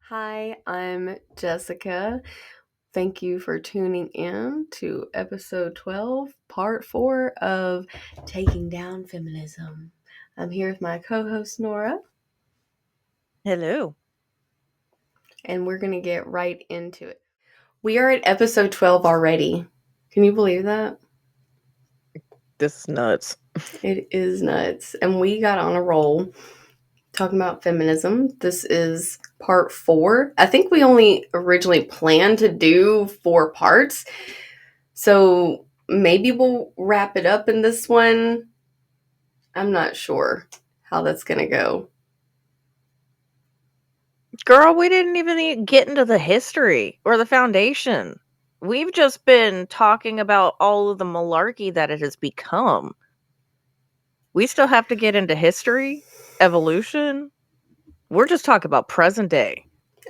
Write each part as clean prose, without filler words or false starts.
Hi, I'm Jessica. Thank you for tuning in to episode 12, part 4 of Taking Down Feminism. I'm here with my co-host Nora, Hello. and we're going to get right into it. We are at episode 12 already. Can you believe that? This is nuts. It is nuts. And we got on a roll talking about feminism. This is part 4. I think we only originally planned to do 4 parts. So maybe we'll wrap it up in this one. I'm not sure how that's going to go. Girl, we didn't even get into the history or the foundation. We've just been talking about all of the malarkey that it has become. We still have to get into history, evolution. We're just talking about present day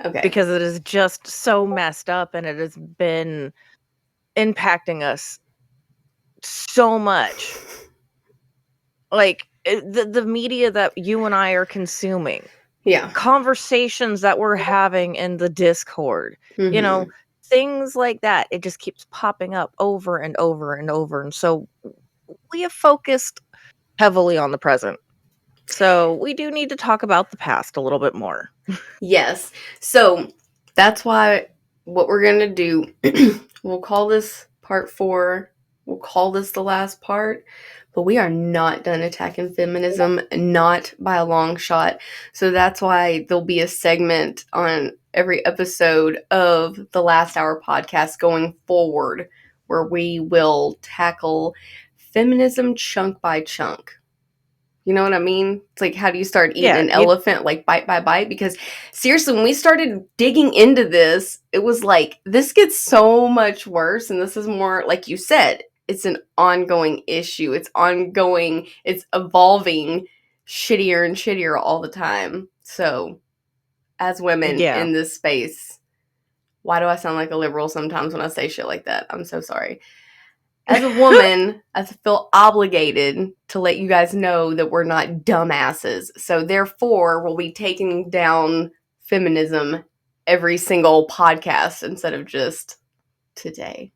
Okay. because it is just so messed up and it has been impacting us so much. Like the media that you and I are consuming. Yeah. Conversations that we're having in the Discord, Mm-hmm. things like that. It just keeps popping up over and over and over. And so we have focused heavily on the present. So we do need to talk about the past a little bit more. Yes. So that's why what we're going to do, we'll call this part 4. We'll call this the last part. But we are not done attacking feminism, not by a long shot. So that's why there'll be a segment on every episode of the Last Hour podcast going forward where we will tackle feminism chunk by chunk. You know what I mean? It's like, how do you start eating Yeah, an elephant, like bite by bite? Because seriously, when we started digging into this, it was like, this gets so much worse. And this is more, like you said, it's an ongoing issue. It's ongoing, it's evolving shittier and shittier all the time. So, as women yeah. in this space, why do I sound like a liberal sometimes when I say shit like that? I'm so sorry. As a woman, I feel obligated to let you guys know that we're not dumbasses. So therefore, we'll be taking down feminism every single podcast instead of just today.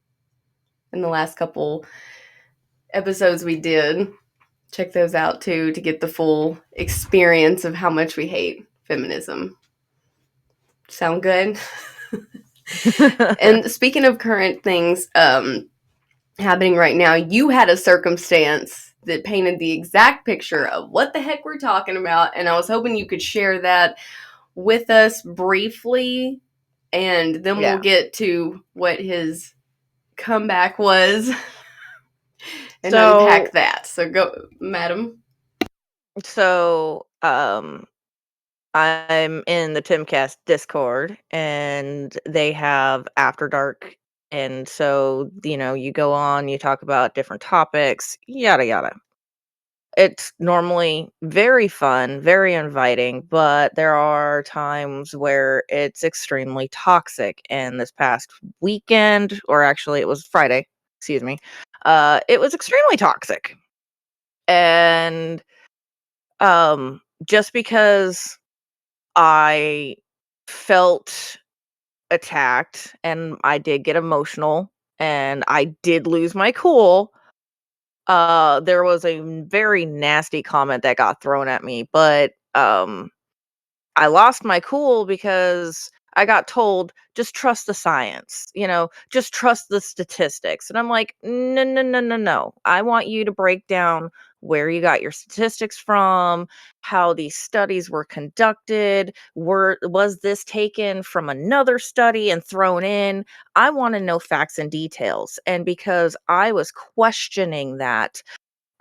In the last couple episodes we did, check those out too to get the full experience of how much we hate feminism. Sound good? And speaking of current things, happening right now, you had a circumstance that painted the exact picture of what the heck we're talking about, and I was hoping you could share that with us briefly, and then we'll Yeah. get to what his comeback was and So, unpack that. So go, madam. so, I'm in the Timcast Discord and they have After Dark. And so, you go on, you talk about different topics, yada, yada. It's normally very fun, very inviting, but there are times where it's extremely toxic. And this past weekend, or actually it was Friday, excuse me, it was extremely toxic. And just because I felt attacked and I did get emotional and I did lose my cool. There was a very nasty comment that got thrown at me, but I lost my cool because I got told just trust the science, just trust the statistics. And I'm like, no, no, no, no, no. I want you to break down where you got your statistics from, how these studies were conducted, was this taken from another study and thrown in? I want to know facts and details. And because I was questioning that,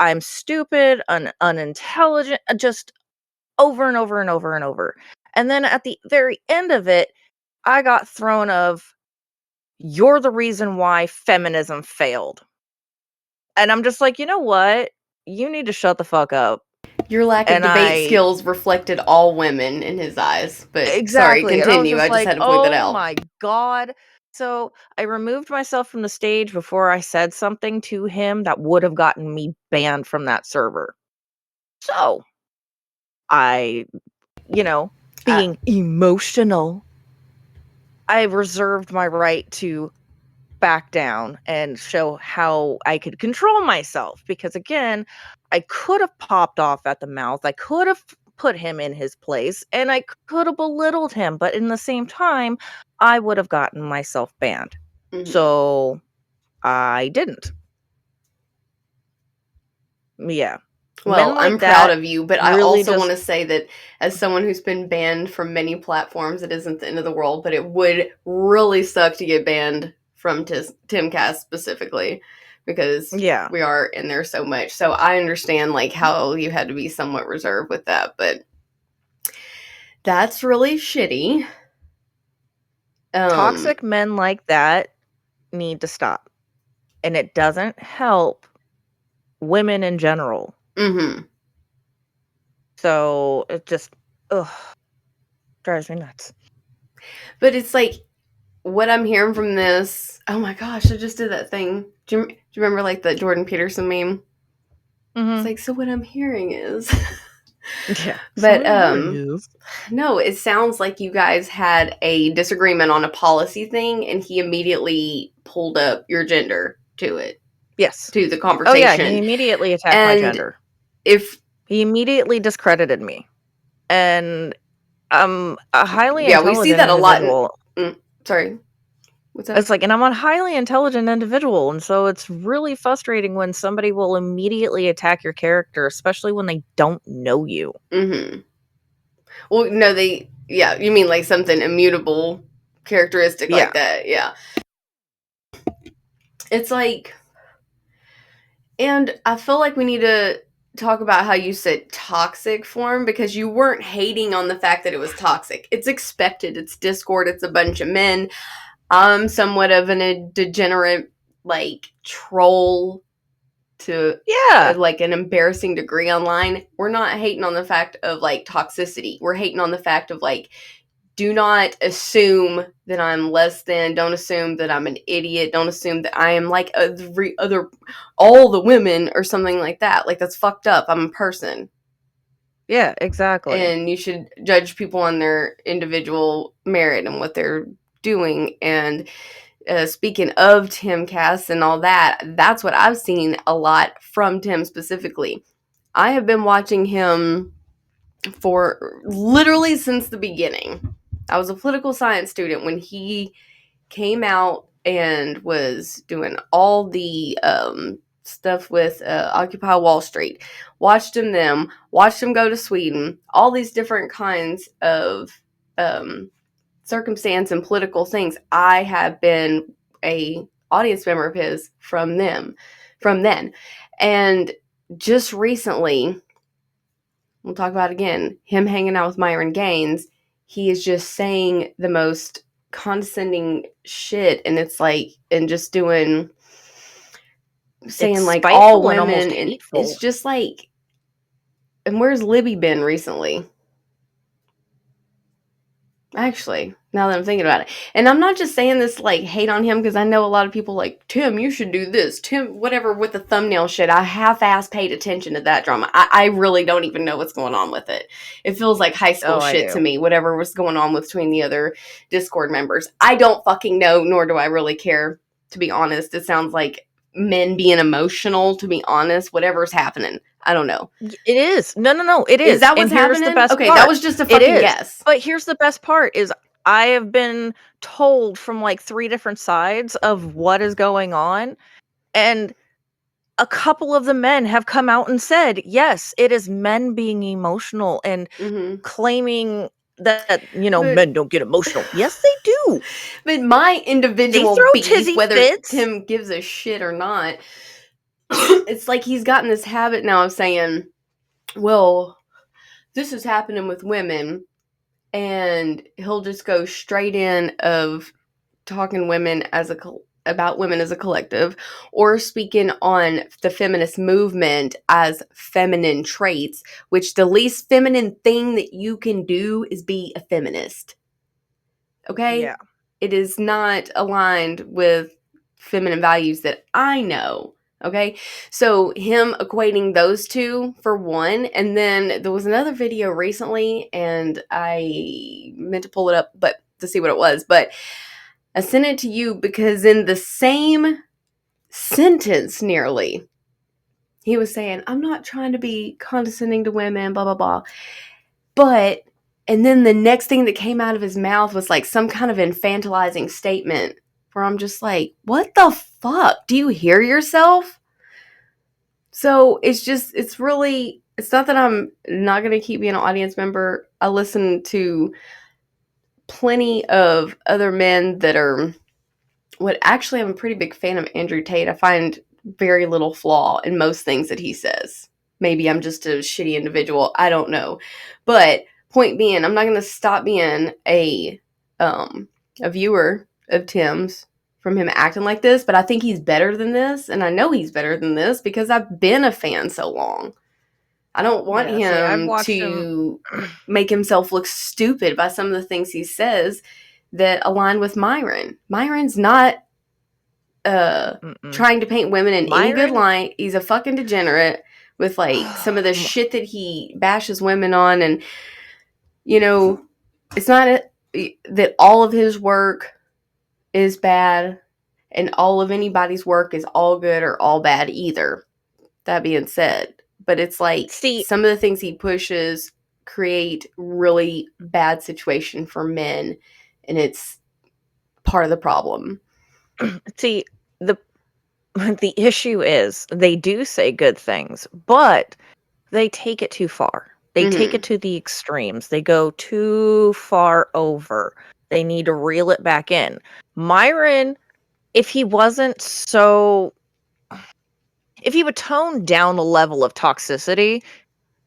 I'm stupid, unintelligent, just over and over and over and over. And then at the very end of it, I got thrown of, you're the reason why feminism failed. And I'm just like, you know what? You need to shut the fuck up. Your lack of And debate I skills reflected all women in his eyes. But sorry, exactly. And I was continue. just I just like, had to point that oh out. my God. So I removed myself from the stage before I said something to him that would have gotten me banned from that server. So I, I, being emotional, I reserved my right to back down and show how I could control myself, because again, I could have popped off at the mouth. I could have put him in his place, and I could have belittled him, but in the same time, I would have gotten myself banned. So I didn't. Yeah. Well, Men I'm like proud that of you, but I really also just want to say that as someone who's been banned from many platforms, it isn't the end of the world, but it would really suck to get banned from Timcast specifically, because yeah. we are in there so much. So I understand like how you had to be somewhat reserved with that, but that's really shitty. Toxic men like that need to stop. And it doesn't help women in general. Mhm. So it just drives me nuts. But it's like what I'm hearing from this. Oh my gosh, I just did that thing. Do you remember like the Jordan Peterson meme? It's like, so what I'm hearing is Yeah. but no, it sounds like you guys had a disagreement on a policy thing and he immediately pulled up your gender to it. Yes. To the Oh conversation. yeah, he immediately attacked my gender. He immediately discredited me. And I'm a highly intelligent we see that individual. a lot. Sorry. What's up? It's like, and I'm a highly intelligent individual, and so it's really frustrating when somebody will immediately attack your character, especially when they don't know you. Well, no, you mean like something immutable characteristic like that, yeah. It's like, and I feel like we need to talk about how you said toxic form, because you weren't hating on the fact that it was toxic. It's expected. It's Discord. It's a bunch of men. I'm somewhat of a degenerate, like, troll to like an embarrassing degree online. We're not hating on the fact of like toxicity. We're hating on the fact of like, do not assume that I'm less than. Don't assume that I'm an idiot. Don't assume that I am like all the women or something like that. Like, that's fucked up. I'm a person. Yeah, exactly. And you should judge people on their individual merit and what they're doing. And speaking of Tim Cass and all that, that's what I've seen a lot from Tim specifically. I have been watching him for literally since the beginning. I was a political science student when he came out and was doing all the stuff with Occupy Wall Street. Watched him go to Sweden, all these different kinds of circumstance and political things. I have been a audience member of his from then. And just recently, we'll talk about it again, him hanging out with Myron Gaines, he is just saying the most condescending shit, and it's like, and just saying it's like spiteful all women, and almost and hateful. it's just like, and where's Libby been recently? Actually, now that I'm thinking about it. And I'm not just saying this like hate on him, because I know a lot of people like, Tim, you should do this. Tim, whatever, with the thumbnail shit. I half-ass paid attention to that drama. I really don't even know what's going on with it. It feels like high school shit to me, whatever was going on between the other Discord members. I don't fucking know, nor do I really care, to be honest. It sounds like men being emotional, to be honest. Whatever's happening. I don't know. It is. No, it is. Is that what's happening? The best okay, part. That was just a fucking guess. But here's the best part is I have been told from like 3 different sides of what is going on, and a couple of the men have come out and said, yes, it is men being emotional and claiming that, men don't get emotional. Yes, they do. But my individual beef, whether Tim gives a shit or not, it's like he's gotten this habit now of saying, well, this is happening with women, and he'll just go straight in of talking women about women as a collective, or speaking on the feminist movement as feminine traits, which the least feminine thing that you can do is be a feminist. Okay? Yeah. It is not aligned with feminine values that I know. Okay? So him equating those two, for one, and then there was another video recently, and I meant to pull it up, but to see what it was, but I sent it to you because in the same sentence nearly, he was saying, I'm not trying to be condescending to women, blah, blah, blah. But, and then the next thing that came out of his mouth was like some kind of infantilizing statement where I'm just like, what the fuck? Do you hear yourself? So it's just, it's really, it's not that I'm not going to keep being an audience member. I listen to plenty of other men that are, what actually I'm a pretty big fan of Andrew Tate. I find very little flaw in most things that he says. Maybe I'm just a shitty individual. I don't know. But point being, I'm not going to stop being a viewer of Tim's from him acting like this, but I think he's better than this, and I know he's better than this because I've been a fan so long. I don't want I've him watched to make himself look stupid by some of the things he says that align with Myron. Myron's not trying to paint women in any good light. He's a fucking degenerate with like some of the shit that he bashes women on, and you know, it's not that all of his work is bad and all of anybody's work is all good or all bad either. That being said, but it's like some of the things he pushes create really bad situation for men, and it's part of the problem. See, the issue is they do say good things, but they take it too far. They take it to the extremes. They go too far over. They need to reel it back in. Myron, if he wasn't so... If he would tone down the level of toxicity,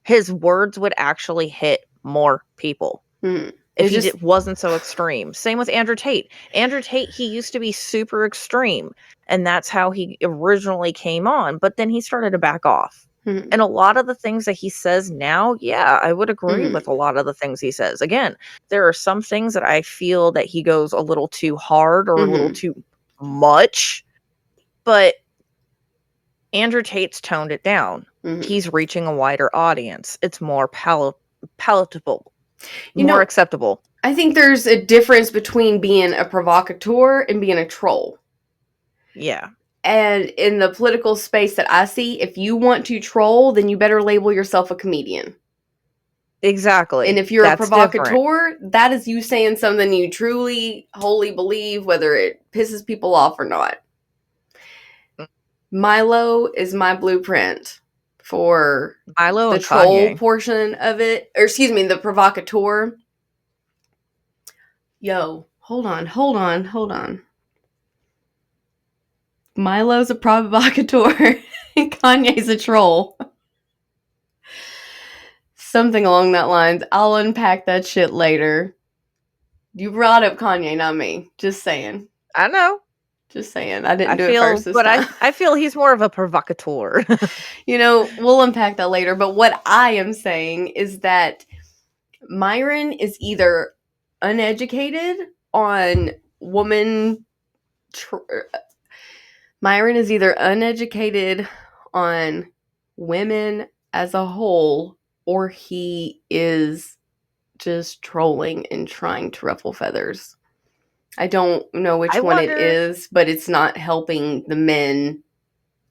his words would actually hit more people. If he wasn't so extreme. Same with Andrew Tate. Andrew Tate, he used to be super extreme, and that's how he originally came on, but then he started to back off. And a lot of the things that he says now, yeah, I would agree with a lot of the things he says. Again, there are some things that I feel that he goes a little too hard or a little too much, but Andrew Tate's toned it down. He's reaching a wider audience. It's more palatable. More acceptable. I think there's a difference between being a provocateur and being a troll. Yeah. And in the political space that I see, if you want to troll, then you better label yourself a comedian. Exactly. And if you're a provocateur, that is you saying something you truly, wholly believe, whether it pisses people off or not. Milo is my blueprint for Milo the and troll Kanye. portion of it. Or excuse me, the provocateur. Yo, hold on. Milo's a provocateur and Kanye's a troll. Something along that lines. I'll unpack that shit later. You brought up Kanye, not me. Just saying. I know. Just saying. I didn't do it first this time. I feel he's more of a provocateur. We'll unpack that later. But what I am saying is that Myron is either uneducated on Myron is either uneducated on women as a whole, or he is just trolling and trying to ruffle feathers. I don't know which one it is, but it's not helping the men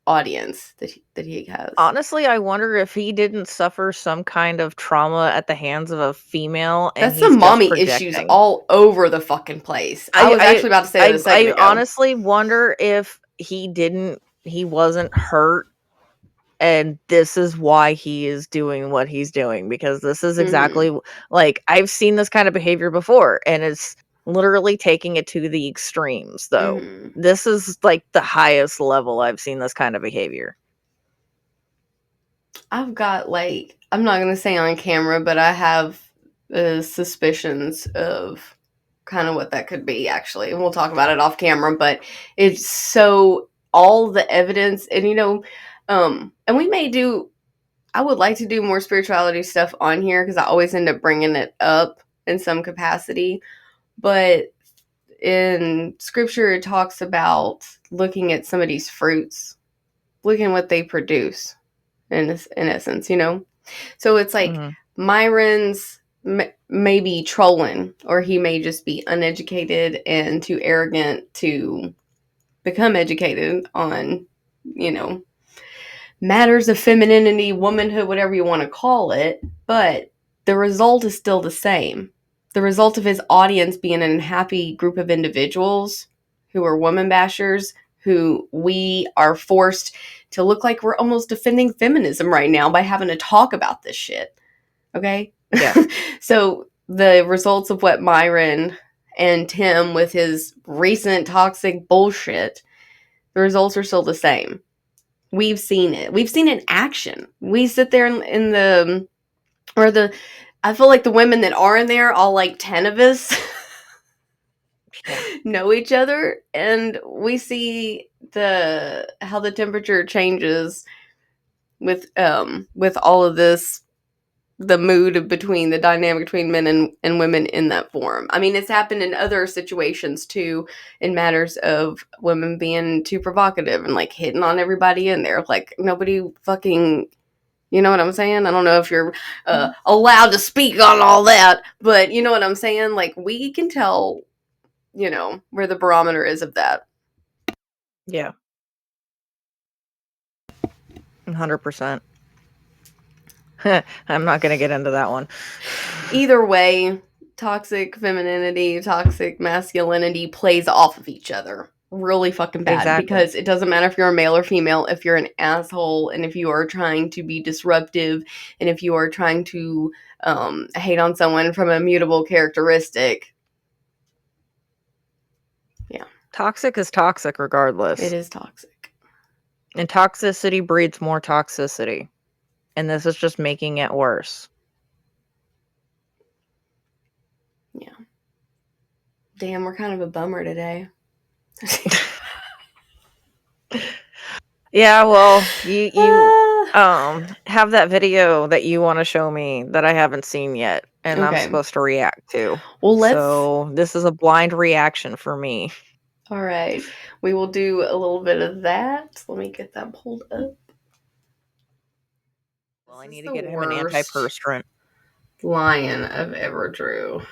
audience that he has. Honestly, I wonder if he didn't suffer some kind of trauma at the hands of a female. And that's some mommy issues all over the fucking place. I was actually about to say that a second ago. I honestly wonder if he wasn't hurt, and this is why he is doing what he's doing, because this is exactly like I've seen this kind of behavior before, and it's literally taking it to the extremes, though. This is like the highest level I've seen this kind of behavior. I've got I'm not going to say on camera, but I have suspicions of kind of what that could be, actually. And we'll talk about it off camera, but it's so all the evidence and, and we may I would like to do more spirituality stuff on here because I always end up bringing it up in some capacity. But in scripture, it talks about looking at somebody's fruits, looking at what they produce in essence, So it's like Myron's may be trolling, or he may just be uneducated and too arrogant to become educated on, matters of femininity, womanhood, whatever you want to call it. But the result is still the same. The result of his audience being an unhappy group of individuals who are woman bashers, who we are forced to look like we're almost defending feminism right now by having to talk about this shit. Okay? Yeah. So the results of what Myron and Tim with his recent toxic bullshit, the results are still the same. We've seen it. We've seen it in action. We sit there I feel like the women that are in there, all like 10 of us, know each other, and we see how the temperature changes with all of this, the mood between the dynamic between men and women in that forum. I mean, it's happened in other situations too, in matters of women being too provocative and like hitting on everybody in there. Like, nobody fucking, you know what I'm saying? I don't know if you're allowed to speak on all that, but you know what I'm saying? Like, we can tell, where the barometer is of that. Yeah. 100%. I'm not going to get into that one. Either way, toxic femininity, toxic masculinity plays off of each other really fucking bad. Exactly. Because it doesn't matter if you're a male or female, if you're an asshole, and if you are trying to be disruptive, and if you are trying to hate on someone from a mutable characteristic. Yeah. Toxic is toxic regardless. It is toxic. And toxicity breeds more toxicity. And this is just making it worse. Yeah. Damn, we're kind of a bummer today. Yeah, well, you have that video that you want to show me that I haven't seen yet, and okay. I'm supposed to react to. Well, so this is a blind reaction for me. All right, we will do a little bit of that. Let me get that pulled up. Well, I need to get him an antiperspirant. Lion I've ever drew.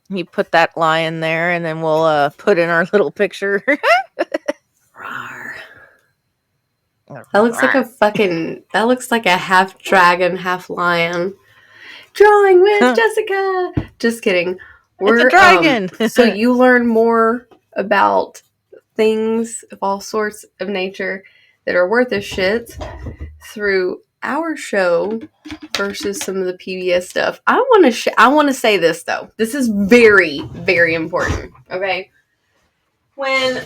You put that lion there, and then we'll put in our little picture. That looks like a half dragon, half lion. Drawing with Jessica. Just kidding. It's a dragon. So you learn more about things of all sorts of nature that are worth a shit through our show versus some of the PBS stuff. I want to say this though. This is very, very important. Okay, when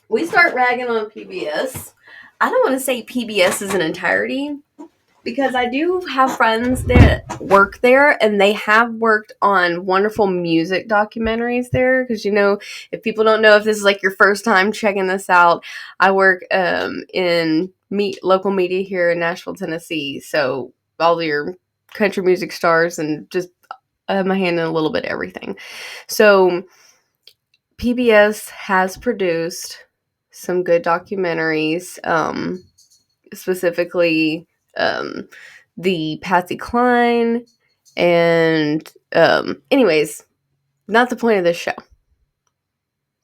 we start ragging on PBS, I don't want to say PBS is an entirety, because I do have friends that work there, and they have worked on wonderful music documentaries there. Because, if people don't know, if this is like your first time checking this out, I work in local media here in Nashville, Tennessee. So all your country music stars, and just I have my hand in a little bit of everything. So PBS has produced some good documentaries, specifically the Patsy Cline, and anyways, not the point of this show.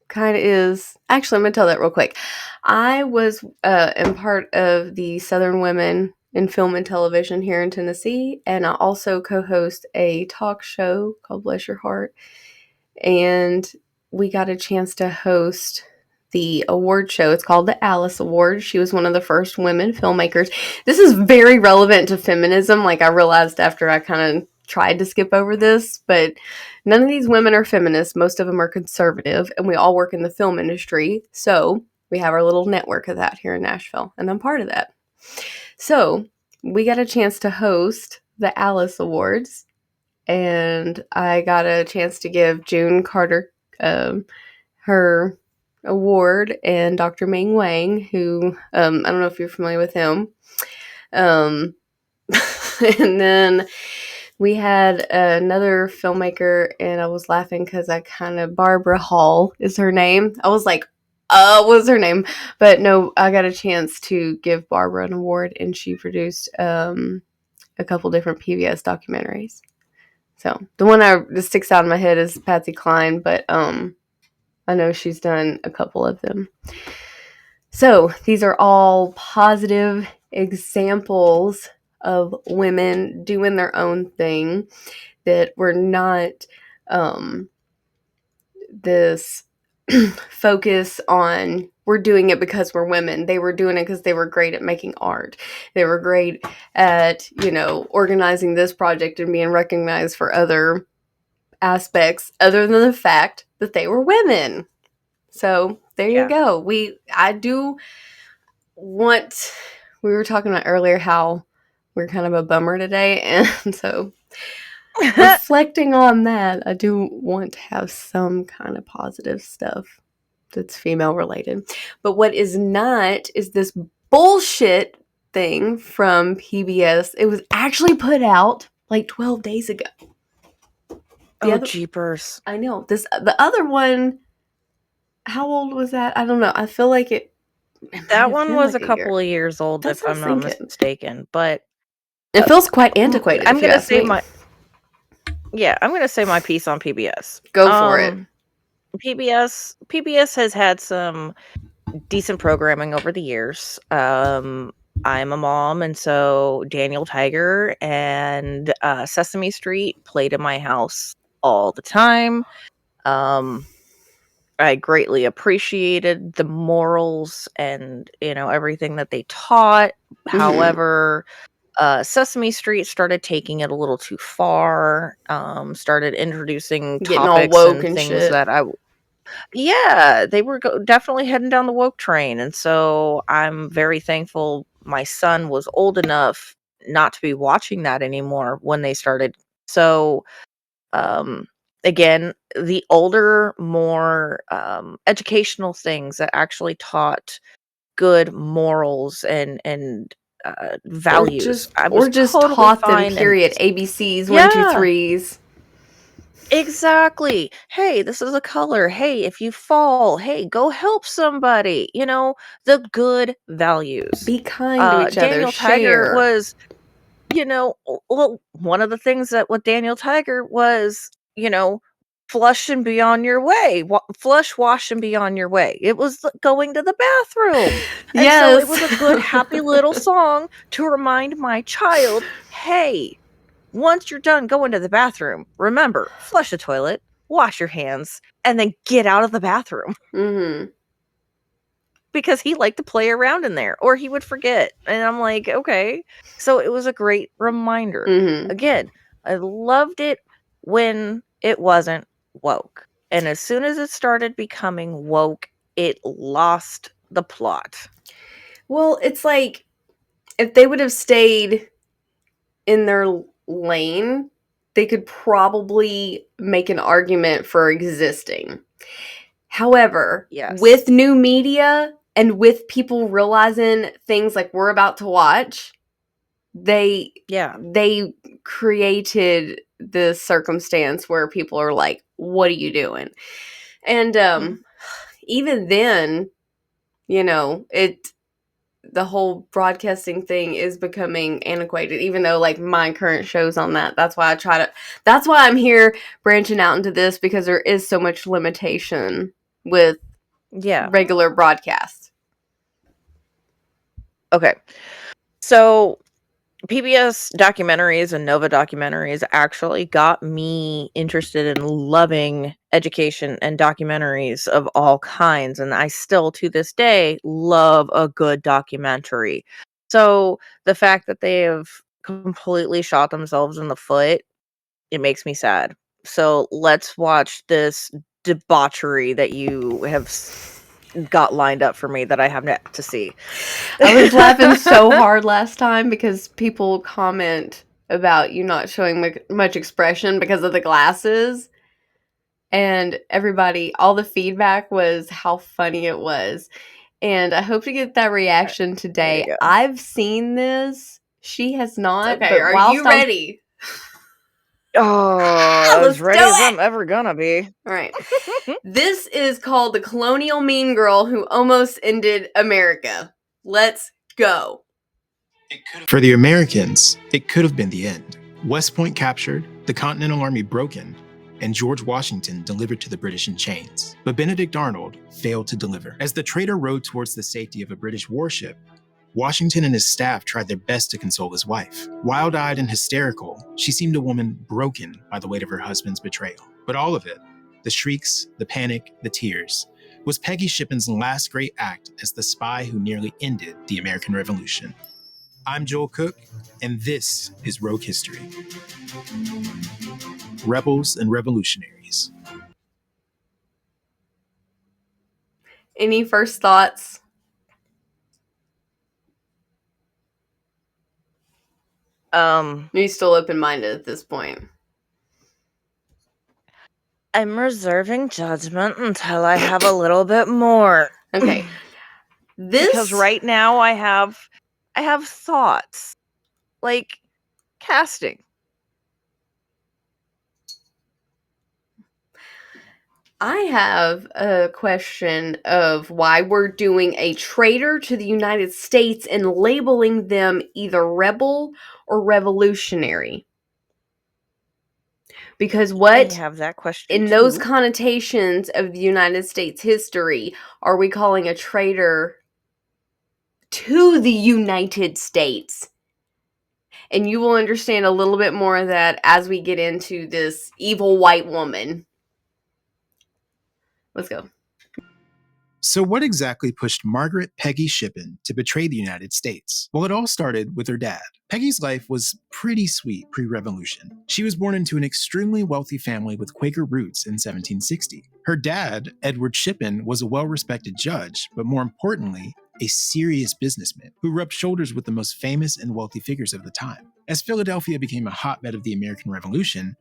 Kind of is. Actually, I'm going to tell that real quick. I was in part of the Southern Women in Film and Television here in Tennessee, and I also co-host a talk show called Bless Your Heart, and we got a chance to host the award show. It's called the Alice Awards. She was one of the first women filmmakers. This is very relevant to feminism. Like, I realized after I kind of tried to skip over this, but none of these women are feminists. Most of them are conservative, and we all work in the film industry. So we have our little network of that here in Nashville, and I'm part of that. So we got a chance to host the Alice Awards, and I got a chance to give June Carter her award, and Dr. Ming Wang, who I don't know if you're familiar with him. And then we had another filmmaker, and I was laughing because Barbara Hall is her name. I was like, what's her name? But no, I got a chance to give Barbara an award, and she produced a couple different PBS documentaries. So the one that sticks out in my head is Patsy Cline, but I know she's done a couple of them. So these are all positive examples of women doing their own thing, that were not this focus on we're doing it because we're women. They were doing it because they were great at making art. They were great at, organizing this project and being recognized for other aspects other than the fact that they were women. So there you go. We were talking about earlier how we're kind of a bummer today, and so reflecting on that, I do want to have some kind of positive stuff that's female related. But what is not is this bullshit thing from PBS. It was actually put out like 12 days ago. Jeepers. I know. The other one, how old was that? I don't know. I feel like it that one was like a couple of years old, if I'm not mistaken. But it feels quite antiquated. I'm going to say I'm going to say my piece on PBS. Go for it. PBS has had some decent programming over the years. I'm a mom, and so Daniel Tiger and Sesame Street played in my house all the time. I greatly appreciated the morals and, everything that they taught. Mm-hmm. However, Sesame Street started taking it a little too far, started introducing topics all woke and things shit. That they were definitely heading down the woke train. And so I'm very thankful my son was old enough not to be watching that anymore when they started. So, again, the older, more educational things that actually taught good morals and values. Or just totally taught them, period. ABCs, 1, 2, 3s. Exactly. Hey, this is a color. Hey, if you fall, hey, go help somebody. The good values. Be kind to each Daniel other. Tiger was, well, one of the things that with Daniel Tiger was, flush and be on your way. Flush, wash, and be on your way. It was going to the bathroom. And so it was a good, happy little song to remind my child, hey, once you're done going to the bathroom, remember, flush the toilet, wash your hands, and then get out of the bathroom. Mm-hmm. Because he liked to play around in there, or he would forget. And I'm like, okay. So it was a great reminder. Mm-hmm. Again, I loved it when it wasn't woke. And as soon as it started becoming woke, it lost the plot. Well, it's like if they would have stayed in their lane, they could probably make an argument for existing. However, with new media and with people realizing things like we're about to watch, they created this circumstance where people are like, what are you doing? And even then, the whole broadcasting thing is becoming antiquated, even though like my current show's on that. That's why I'm here branching out into this, because there is so much limitation with regular broadcasts. Okay. So PBS documentaries and Nova documentaries actually got me interested in loving education and documentaries of all kinds. And I still, to this day, love a good documentary. So the fact that they have completely shot themselves in the foot, it makes me sad. So let's watch this debauchery that you have got lined up for me that I have yet to see. I was laughing so hard last time because people comment about you not showing much expression because of the glasses. And all the feedback was how funny it was. And I hope to get that reaction today. I've seen this. She has not. Okay, but are you ready? Oh, as ready as it. I'm ever gonna be. All right. This is called The Colonial Mean Girl Who Almost Ended America. Let's go. For the Americans, it could have been the end. West Point captured, the Continental Army broken, and George Washington delivered to the British in chains. But Benedict Arnold failed to deliver. As the traitor rowed towards the safety of a British warship, Washington and his staff tried their best to console his wife. Wild-eyed and hysterical, she seemed a woman broken by the weight of her husband's betrayal. But all of it, the shrieks, the panic, the tears, was Peggy Shippen's last great act as the spy who nearly ended the American Revolution. I'm Joel Cook, and this is Rogue History. Rebels and Revolutionaries. Any first thoughts? Are you still open-minded at this point? I'm reserving judgment until I have a little bit more. Okay. Because right now I have thoughts. Like casting. I have a question of why we're doing a traitor to the United States and labeling them either rebel or revolutionary. Because what, I have that question in too. those connotations of the United States history, are we calling a traitor to the United States? And you will understand a little bit more of that as we get into this evil white woman. Let's go. So what exactly pushed Margaret Peggy Shippen to betray the United States? Well, it all started with her dad. Peggy's life was pretty sweet pre-revolution. She was born into an extremely wealthy family with Quaker roots in 1760. Her dad, Edward Shippen, was a well-respected judge, but more importantly, a serious businessman who rubbed shoulders with the most famous and wealthy figures of the time. As Philadelphia became a hotbed of the American Revolution,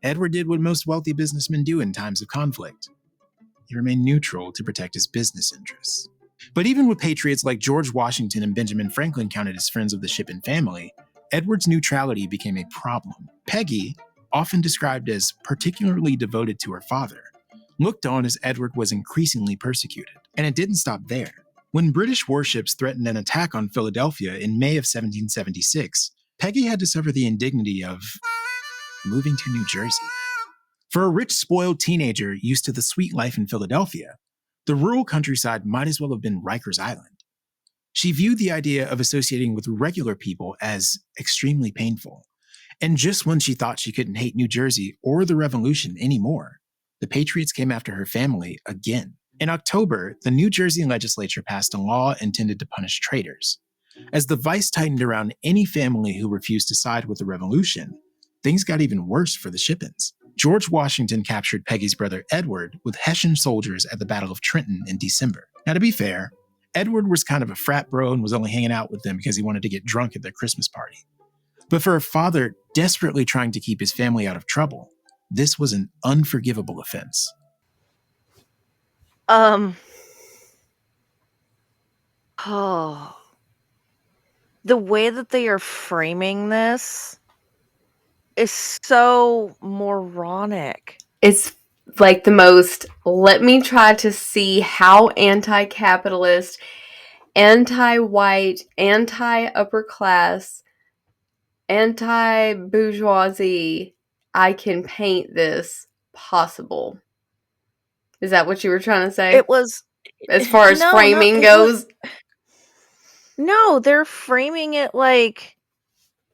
Edward did what most wealthy businessmen do in times of conflict. He remained neutral to protect his business interests. But even with patriots like George Washington and Benjamin Franklin counted as friends of the Shippen family, Edward's neutrality became a problem. Peggy, often described as particularly devoted to her father, looked on as Edward was increasingly persecuted. And it didn't stop there. When British warships threatened an attack on Philadelphia in May of 1776, Peggy had to suffer the indignity of moving to New Jersey. For a rich, spoiled teenager used to the sweet life in Philadelphia, the rural countryside might as well have been Rikers Island. She viewed the idea of associating with regular people as extremely painful. And just when she thought she couldn't hate New Jersey or the Revolution anymore, the Patriots came after her family again. In October, the New Jersey legislature passed a law intended to punish traitors. As the vice tightened around any family who refused to side with the Revolution, things got even worse for the Shippens. George Washington captured Peggy's brother Edward with Hessian soldiers at the Battle of Trenton in December. Now, to be fair, Edward was kind of a frat bro and was only hanging out with them because he wanted to get drunk at their Christmas party. But for a father desperately trying to keep his family out of trouble, this was an unforgivable offense. The way that they are framing this is so moronic. It's like the most, let me try to see how anti-capitalist, anti-white, anti-upper class, anti-bourgeoisie I can paint this possible. Is that what you were trying to say? It was... As far as framing goes? No, they're framing it like,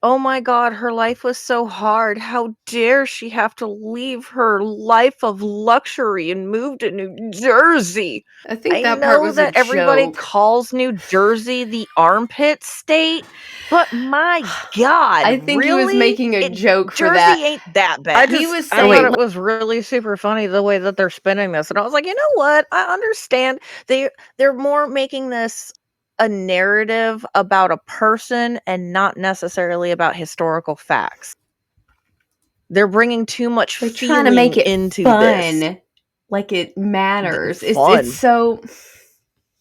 oh my God, her life was so hard. How dare she have to leave her life of luxury and move to New Jersey? I think that part was that a everybody joke. calls New Jersey the armpit state, but my God, I think really? he was making a joke for Jersey that. ain't that bad. He was I saying, thought it was really super funny the way that they're spinning this, and I was like, you know what? I understand. They're more making this a narrative about a person and not necessarily about historical facts. They're bringing too much they're feeling trying to make it into fun, this. like it matters. Fun. It's so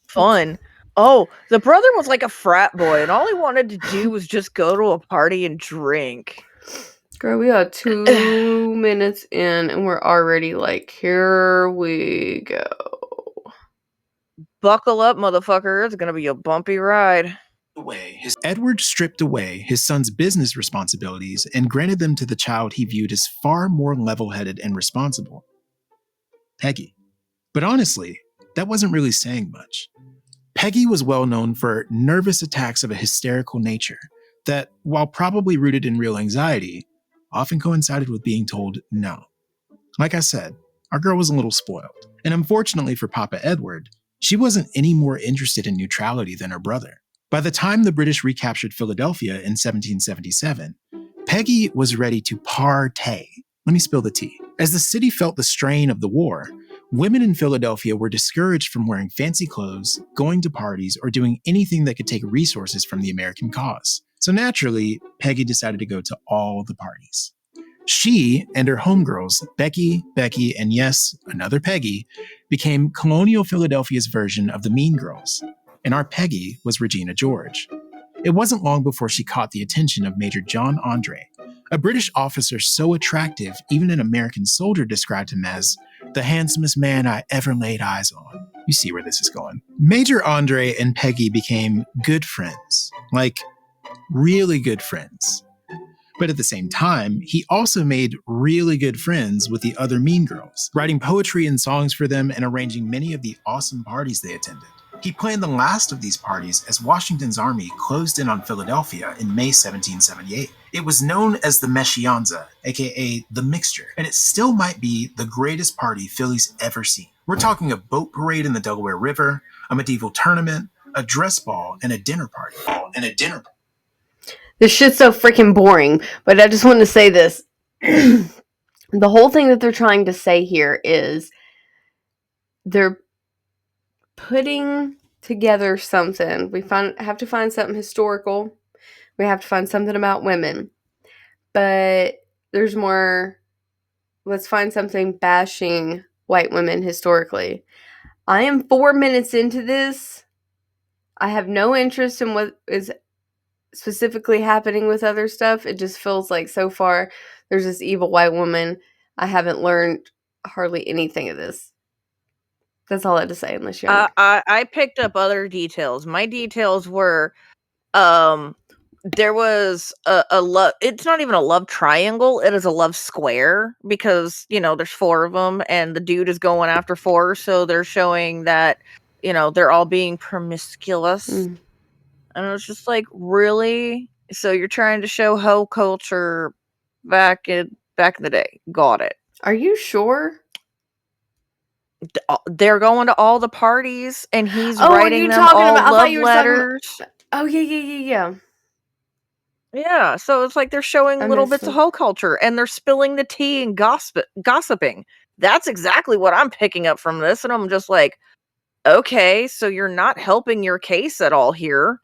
fun. Oh, the brother was like a frat boy, and all he wanted to do was just go to a party and drink. Girl, we are 2 minutes in and we're already like, here we go. Buckle up, motherfucker. It's gonna be a bumpy ride. Edward stripped away his son's business responsibilities and granted them to the child he viewed as far more level-headed and responsible, Peggy. But honestly, that wasn't really saying much. Peggy was well known for nervous attacks of a hysterical nature that, while probably rooted in real anxiety, often coincided with being told no. Like I said, our girl was a little spoiled. And unfortunately for Papa Edward, she wasn't any more interested in neutrality than her brother. By the time the British recaptured Philadelphia in 1777, Peggy was ready to partay. Let me spill the tea. As the city felt the strain of the war, women in Philadelphia were discouraged from wearing fancy clothes, going to parties, or doing anything that could take resources from the American cause. So naturally, Peggy decided to go to all the parties. She and her homegirls, Becky, and yes, another Peggy, became Colonial Philadelphia's version of the Mean Girls. And our Peggy was Regina George. It wasn't long before she caught the attention of Major John Andre, a British officer so attractive even an American soldier described him as the handsomest man I ever laid eyes on. You see where this is going. Major Andre and Peggy became good friends, like really good friends. But at the same time, he also made really good friends with the other Mean Girls, writing poetry and songs for them and arranging many of the awesome parties they attended. He planned the last of these parties as Washington's army closed in on Philadelphia in May 1778. It was known as the Meschianza, aka the Mixture, and it still might be the greatest party Philly's ever seen. We're talking a boat parade in the Delaware River, a medieval tournament, a dress ball, and a dinner party. This shit's so freaking boring, but I just want to say this. The whole thing that they're trying to say here is they're putting together something. We have to find something historical. We have to find something about women. But there's more, let's find something bashing white women historically. I am 4 minutes into this. I have no interest in what is specifically happening with other stuff. It just feels like so far there's this evil white woman. I haven't learned hardly anything of this. That's all I had to say, unless you I picked up other details. My details were there was a love, it's not even a love triangle, it is a love square, because there's 4 of them and the dude is going after 4, so they're showing that they're all being promiscuous. And it's just like, really? So you're trying to show hoe culture back in the day. Got it. Are you sure? They're going to all the parties and he's Oh, are writing you them talking all about? I love thought you were talking letters. Oh, yeah. Yeah, so it's like they're showing I little missed bits of them. hoe culture and they're spilling the tea and gossiping. That's exactly what I'm picking up from this, and I'm just like, okay, so you're not helping your case at all here.